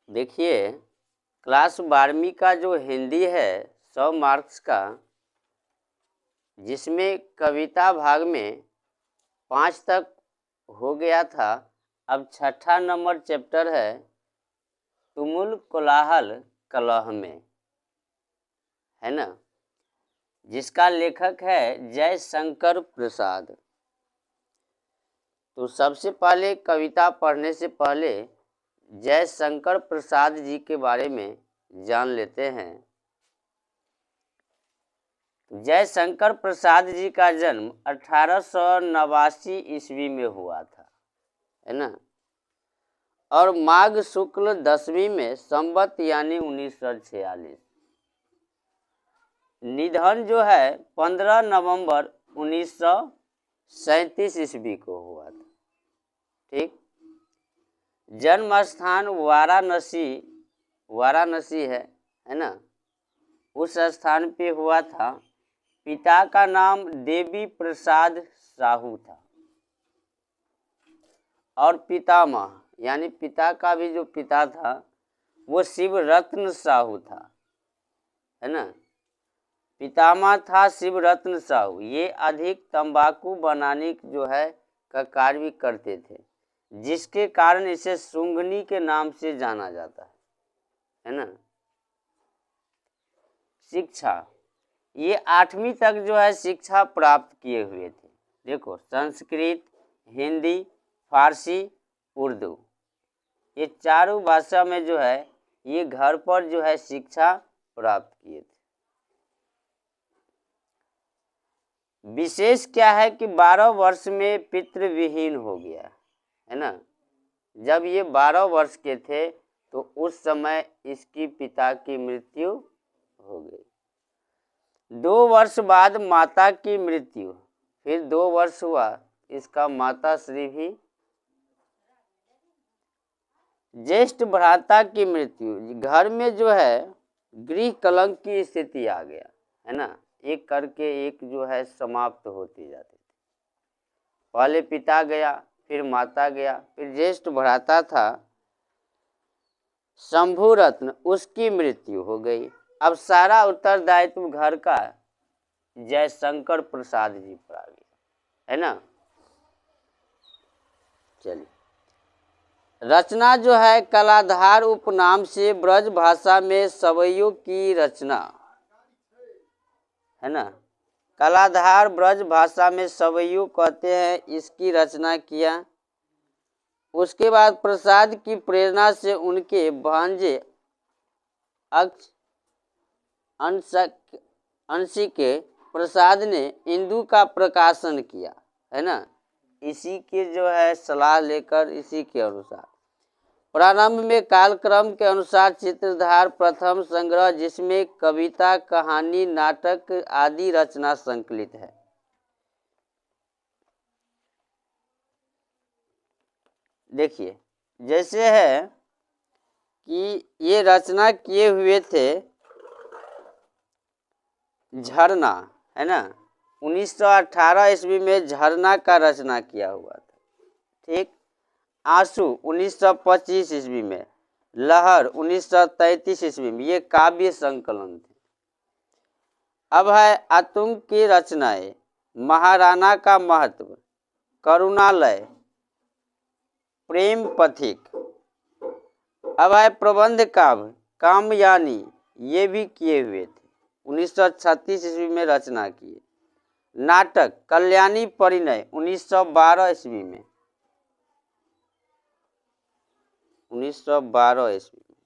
देखिए, क्लास 12वीं का जो हिंदी है 100 मार्क्स का, जिसमें कविता भाग में 5 तक हो गया था। अब छठा नंबर चैप्टर है तुमुल कोलाहल कलह में, है ना, जिसका लेखक है जयशंकर प्रसाद। तो सबसे पहले कविता पढ़ने से पहले जयशंकर प्रसाद जी के बारे में जान लेते हैं। जयशंकर प्रसाद जी का जन्म 1889 ईस्वी में हुआ था, है ना, और माघ शुक्ल 10वीं में संवत यानी 1946। निधन जो है 15 नवंबर 1937 ईस्वी को हुआ था। ठीक। जन्म स्थान वाराणसी है ना, उस स्थान पे हुआ था। पिता का नाम देवी प्रसाद साहू था और पितामह यानी पिता का भी जो पिता था वो शिव रत्न साहू था, है ना। पितामह था शिव रत्न साहू। ये अधिक तंबाकू बनाने जो है का कार्य भी करते थे, जिसके कारण इसे सुंघनी के नाम से जाना जाता है ना। शिक्षा, ये 8वीं तक जो है शिक्षा प्राप्त किए हुए थे। देखो, संस्कृत, हिंदी, फारसी, उर्दू, ये चारों भाषा में जो है ये घर पर जो है शिक्षा प्राप्त किए थे। विशेष क्या है कि 12 वर्ष में पितृविहीन हो गया, है ना। जब ये 12 वर्ष के थे तो उस समय इसकी पिता की मृत्यु हो गई। 2 वर्ष बाद माता की मृत्यु, फिर 2 वर्ष हुआ इसका माता श्री भी। ज्येष्ठ भ्राता की मृत्यु, घर में जो है गृह कलंक की स्थिति आ गया, है ना। एक करके एक जो है समाप्त होती जाती थी। पहले पिता गया, फिर माता गया, फिर ज्येष्ठ भ्राता था शंभु रत्न, उसकी मृत्यु हो गई। अब सारा उत्तरदायित्व घर का जयशंकर प्रसाद जी पर आ गया, है ना। चलिए, रचना जो है कलाधार उपनाम से ब्रज भाषा में सवैयों की रचना, है ना। कलाधार ब्रज भाषा में सवैयों कहते हैं, इसकी रचना किया। उसके बाद प्रसाद की प्रेरणा से उनके भांजे अंशिके प्रसाद ने इंदु का प्रकाशन किया, है ना। इसी के जो है सलाह लेकर इसी के अनुसार प्रारंभ में कालक्रम के अनुसार चित्रधार प्रथम संग्रह, जिसमें कविता, कहानी, नाटक आदि रचना संकलित है। देखिए, जैसे है कि ये रचना किए हुए थे झरना, है ना, 1918 ईस्वी में झरना का रचना किया हुआ था। ठीक। आंसू 1925 ईस्वी में, लहर 1933 ईस्वी में, ये काव्य संकलन थे। अब है आतंक की रचनाएं, महाराणा का महत्व, करुणालय, प्रेम पथिक। अब है प्रबंध काव्य, कामयानी, ये भी किए हुए थे, 1936 ईस्वी में रचना किए। नाटक कल्याणी परिणय 1912 ईस्वी में, 1912 ईस्वी में।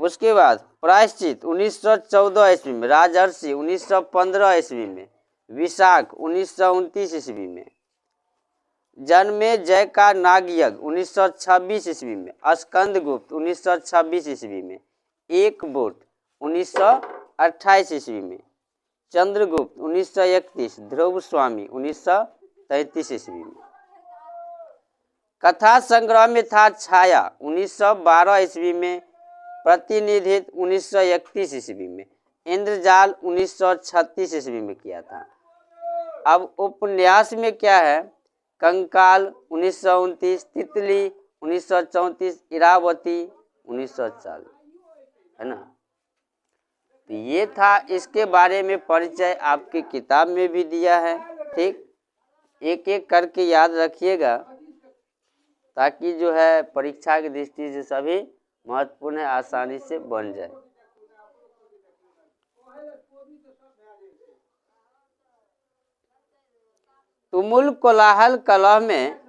उसके बाद प्रायश्चित 1914 ईस्वी में, राजर्षि 1915 ईस्वी में, विशाख 1929 ईस्वी में, जन्मे जय का नागयज्ञ 1926 ईस्वी में, स्कंदगुप्त 1926 ईस्वी में, एक बोट 1928 ईस्वी में, चंद्रगुप्त 1931, ध्रुव स्वामी 1933 ईस्वी में। कथा संग्रह में था छाया 1912 ईस्वी में, प्रतिनिधित्व 1931 ईस्वी में, इंद्रजाल 1936 ईस्वी में किया था। अब उपन्यास में क्या है, कंकाल 1929, तितली 1934, इरावती 1940, है ना। तो ये था, इसके बारे में परिचय आपकी किताब में भी दिया है। ठीक, एक एक करके याद रखिएगा ताकि जो है परीक्षा की दृष्टि से सभी महत्वपूर्ण है, आसानी से बन जाए। तुमुल कोलाहल कलह में,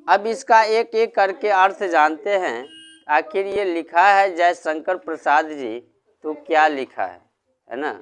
अब इसका एक एक करके अर्थ जानते हैं। आखिर ये लिखा है जयशंकर प्रसाद जी, तो क्या लिखा है ना।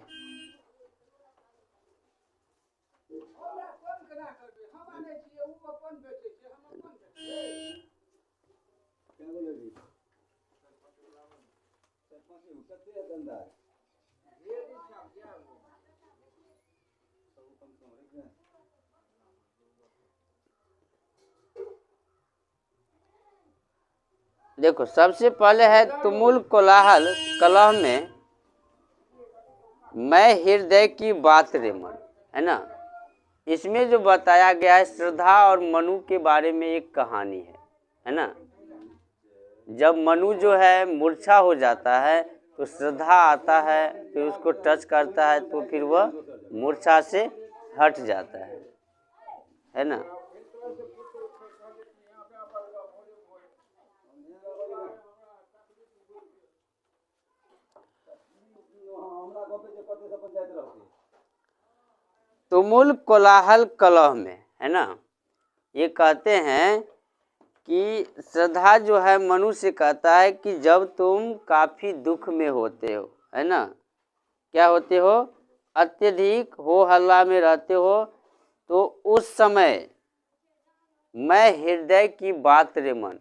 देखो, सबसे पहले है तुमुल कोलाहल कलह में मैं हृदय की बात रे मन, है ना। इसमें जो बताया गया है श्रद्धा और मनु के बारे में एक कहानी है ना। जब मनु जो है मूर्छा हो जाता है तो श्रद्धा आता है, फिर उसको टच करता है तो फिर वह मूर्छा से हट जाता है ना। तुमुल कोलाहल कलह में, है ना, ये कहते हैं कि श्रद्धा जो है मनु से कहता है कि जब तुम काफी दुख में होते हो, है ना, क्या होते हो, अत्यधिक हो हल्ला में रहते हो, तो उस समय मैं हृदय की बात रे मन,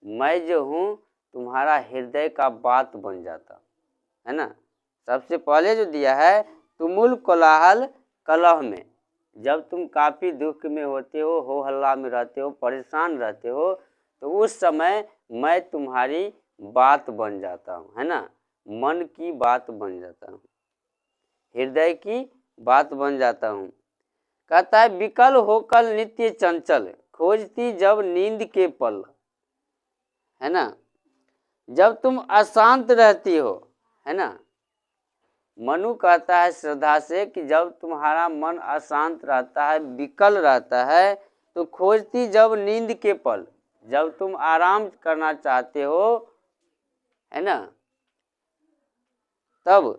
मैं जो हूँ तुम्हारा हृदय का बात बन जाता, है ना। सबसे पहले जो दिया है तुमुल कोलाहल कलह में, जब तुम काफ़ी दुख में होते हो हल्ला में रहते हो, परेशान रहते हो, तो उस समय मैं तुम्हारी बात बन जाता हूँ, है ना, मन की बात बन जाता हूँ, हृदय की बात बन जाता हूँ। कहता है विकल होकर नित्य चंचल, खोजती जब नींद के पल, है ना। जब तुम अशांत रहती हो, है ना, मनु कहता है श्रद्धा से कि जब तुम्हारा मन अशांत रहता है, विकल रहता है, तो खोजती जब नींद के पल, जब तुम आराम करना चाहते हो, है ना, तब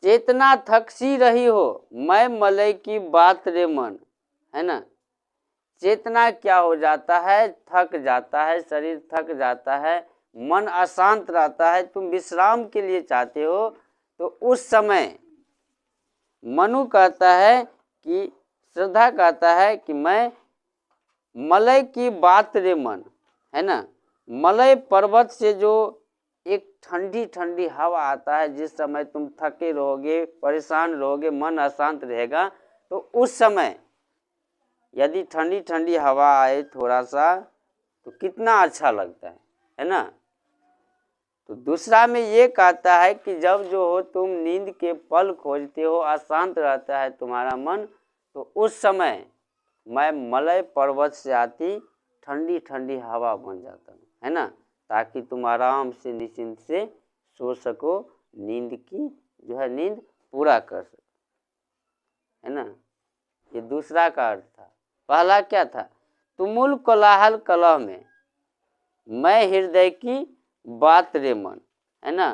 चेतना थकसी रही हो, मैं मलय की बात रे मन, है ना। चेतना क्या हो जाता है, थक जाता है, शरीर थक जाता है, मन अशांत रहता है, तुम विश्राम के लिए चाहते हो, तो उस समय मनु कहता है कि श्रद्धा कहता है कि मैं मलय की बात रे मन, है ना, मलय पर्वत से जो एक ठंडी ठंडी हवा आता है, जिस समय तुम थके रहोगे, परेशान रहोगे, मन अशांत रहेगा, तो उस समय यदि ठंडी ठंडी हवा आए थोड़ा सा, तो कितना अच्छा लगता है ना। तो दूसरा में ये कहता है कि जब जो हो तुम नींद के पल खोजते हो, अशांत रहता है तुम्हारा मन, तो उस समय मैं मलय पर्वत से आती ठंडी ठंडी हवा बन जाता हूँ, है ना, ताकि तुम आराम से निश्चिंत से सो सको, नींद की जो है नींद पूरा कर सको, है ना। ये दूसरा का अर्थ था। पहला क्या था, तुमुल कोलाहल कलह में मैं हृदय की बात रे मन, है ना,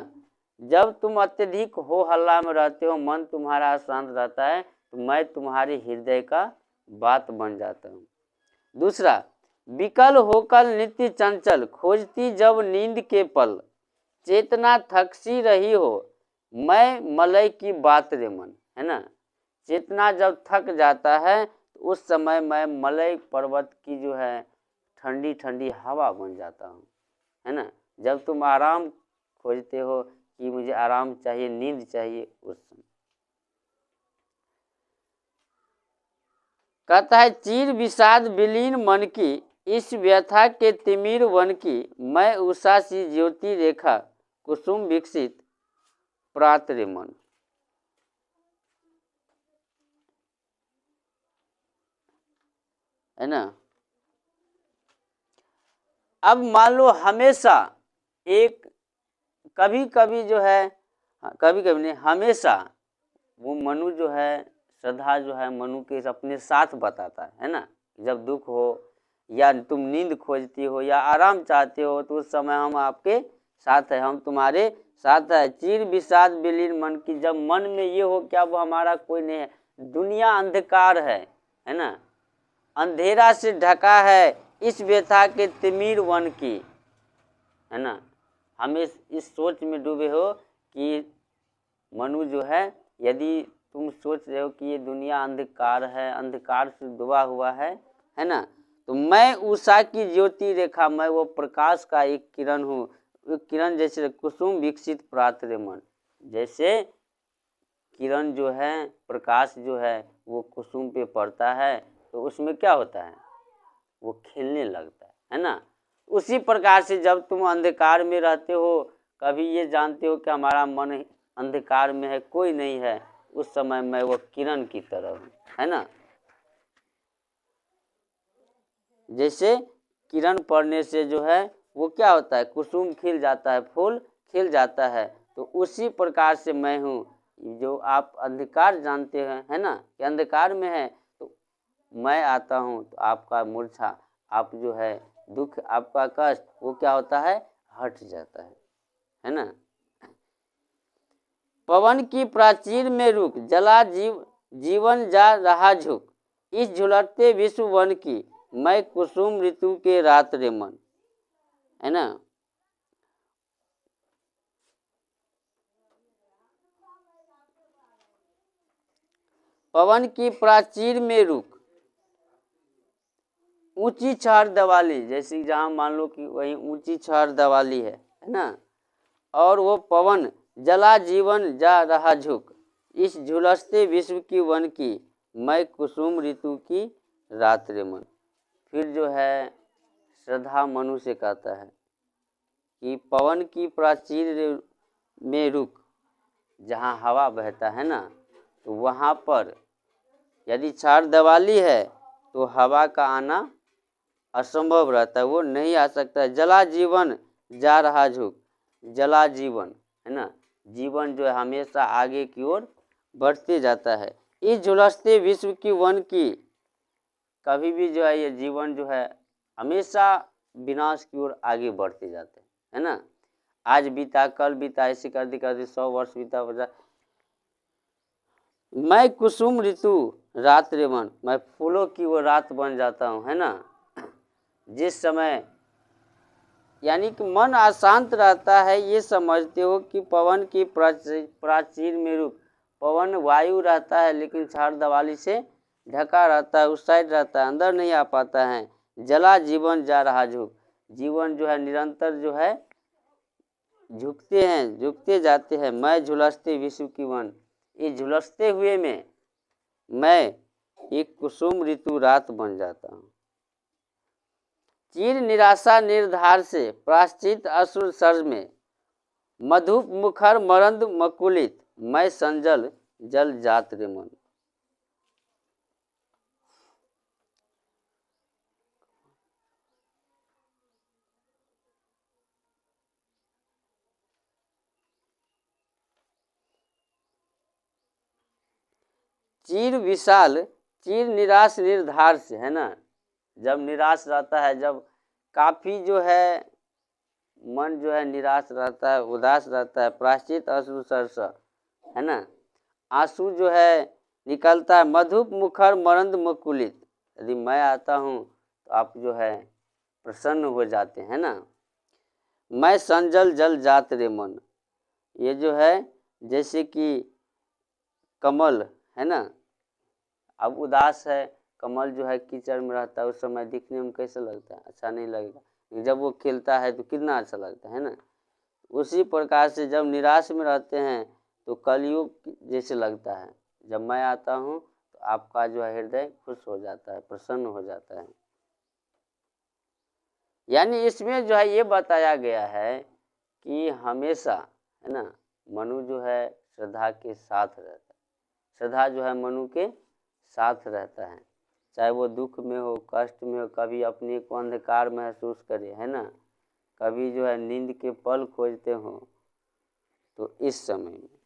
जब तुम अत्यधिक हो हल्ला में रहते हो, मन तुम्हारा अशांत रहता है, तो मैं तुम्हारी हृदय का बात बन जाता हूँ। दूसरा, विकल होकर नित्य चंचल, खोजती जब नींद के पल, चेतना थकसी रही हो, मैं मलय की बात रे मन, है ना। चेतना जब थक जाता है तो उस समय मैं मलय पर्वत की जो है ठंडी ठंडी हवा बन जाता हूँ, है ना। जब तुम आराम खोजते हो कि मुझे आराम चाहिए, नींद चाहिए, उस समय कहता है चीर विषाद विलीन मन की, इस व्यथा के तिमिर वन की, मैं उषा सी ज्योति रेखा, कुसुम विकसित प्रात रे मन। है ना। अब मान लो हमेशा एक, कभी कभी जो है, कभी कभी नहीं, हमेशा वो मनु जो है, श्रद्धा जो है मनु के अपने साथ बताता है ना। जब दुख हो या तुम नींद खोजती हो या आराम चाहते हो तो उस समय हम आपके साथ है, हम तुम्हारे साथ है। चीर विषाद विलीन मन की, जब मन में ये हो क्या वो हमारा कोई नहीं है, दुनिया अंधकार है ना, अंधेरा से ढका है इस व्यथा के तिमिर वन की, है ना। हम इस सोच में डूबे हो कि मनु जो है, यदि तुम सोच रहे हो कि ये दुनिया अंधकार है, अंधकार से डूबा हुआ है ना, तो मैं उषा की ज्योति रेखा, मैं वो प्रकाश का एक किरण हूँ। किरण जैसे कुसुम विकसित प्रात्र मन, जैसे किरण जो है, प्रकाश जो है वो कुसुम पे पड़ता है तो उसमें क्या होता है, वो खिलने लगता है ना। उसी प्रकार से जब तुम अंधकार में रहते हो, कभी ये जानते हो कि हमारा मन अंधकार में है, कोई नहीं है, उस समय मैं वो किरण की तरह हूँ, है ना। जैसे किरण पड़ने से जो है वो क्या होता है, कुसुम खिल जाता है, फूल खिल जाता है, तो उसी प्रकार से मैं हूँ। जो आप अंधकार जानते हैं, है ना, कि अंधकार में है, तो मैं आता हूँ तो आपका मूर्छा, आप जो है दुख, आपका कष्ट, वो क्या होता है, हट जाता है ना। पवन की प्राचीर में रुक, जला जीवन जा रहा झुक, इस झुलसते विश्व वन की, मैं कुसुम ऋतु के रात रे मन, है ना। पवन की प्राचीर में रुक, ऊंची छार दवाली, जैसे जहाँ मान लो कि वही ऊंची छार दवाली है ना, और वो पवन जला जीवन जा रहा झुक, इस झुलसते विश्व की वन की, मैं कुसुम ऋतु की रात रे मन। फिर जो है श्रद्धा मनु से कहता है कि पवन की प्राचीर में रुक, जहाँ हवा बहता है ना, तो वहाँ पर यदि छार दवाली है तो हवा का आना असंभव रहता है, वो नहीं आ सकता। जला जीवन जा रहा झुक, जला जीवन, है ना, जीवन जो है हमेशा आगे की ओर बढ़ते जाता है। इस झुलसते विश्व की वन की, कभी भी जो है ये जीवन जो है हमेशा विनाश की ओर आगे बढ़ते जाते हैं, है ना। आज बीता, कल बीता, ऐसे करते करते 100 वर्ष बीता, बजा, मैं कुसुम ऋतु रात रे मन, मैं फूलों की वो रात बन जाता हूँ, है ना। जिस समय यानी कि मन अशांत रहता है, ये समझते हो कि पवन की प्राचीर में रुक, पवन वायु रहता है लेकिन छार दवाली से ढका रहता है, उस साइड रहता है, अंदर नहीं आ पाता है। जला जीवन जा रहा झुक, जीवन जो है निरंतर जो है झुकते हैं, झुकते जाते हैं। मैं झुलसते विश्व की वन, इस झुलसते हुए में मैं एक कुसुम ऋतु रात बन जाता हूँ। चीर निराशा निर्धार से प्राश्चित असुर सर्ज में, मधुप मुखर मरंद मकुलित, मैं संजल जल जात रे मन। चीर विशाल, चीर निराश निर्धार से, है ना, जब निराश रहता है, जब काफ़ी जो है मन जो है निराश रहता है, उदास रहता है, प्राश्चित अश्रु सरस, है ना, आंसू जो है निकलता है, मधुप मुखर मरंद मकुलित, यदि मैं आता हूँ तो आप जो है प्रसन्न हो जाते हैं ना। मैं संजल जल जात रे मन, ये जो है जैसे कि कमल है ना, अब उदास है, कमल जो है कीचड़ में रहता है, उस समय दिखने में कैसा लगता है, अच्छा नहीं लगेगा, जब वो खिलता है तो कितना अच्छा लगता है ना। उसी प्रकार से जब निराश में रहते हैं तो कलयुग जैसे लगता है, जब मैं आता हूँ तो आपका जो है हृदय खुश हो जाता है, प्रसन्न हो जाता है। यानी इसमें जो है ये बताया गया है कि हमेशा, है ना, मनु जो है श्रद्धा के साथ रहता है, श्रद्धा जो है मनु के साथ रहता है। चाहे वो दुख में हो, कष्ट में हो, कभी अपने को अंधकार महसूस करे, है ना, कभी जो है नींद के पल खोजते हो, तो इस समय में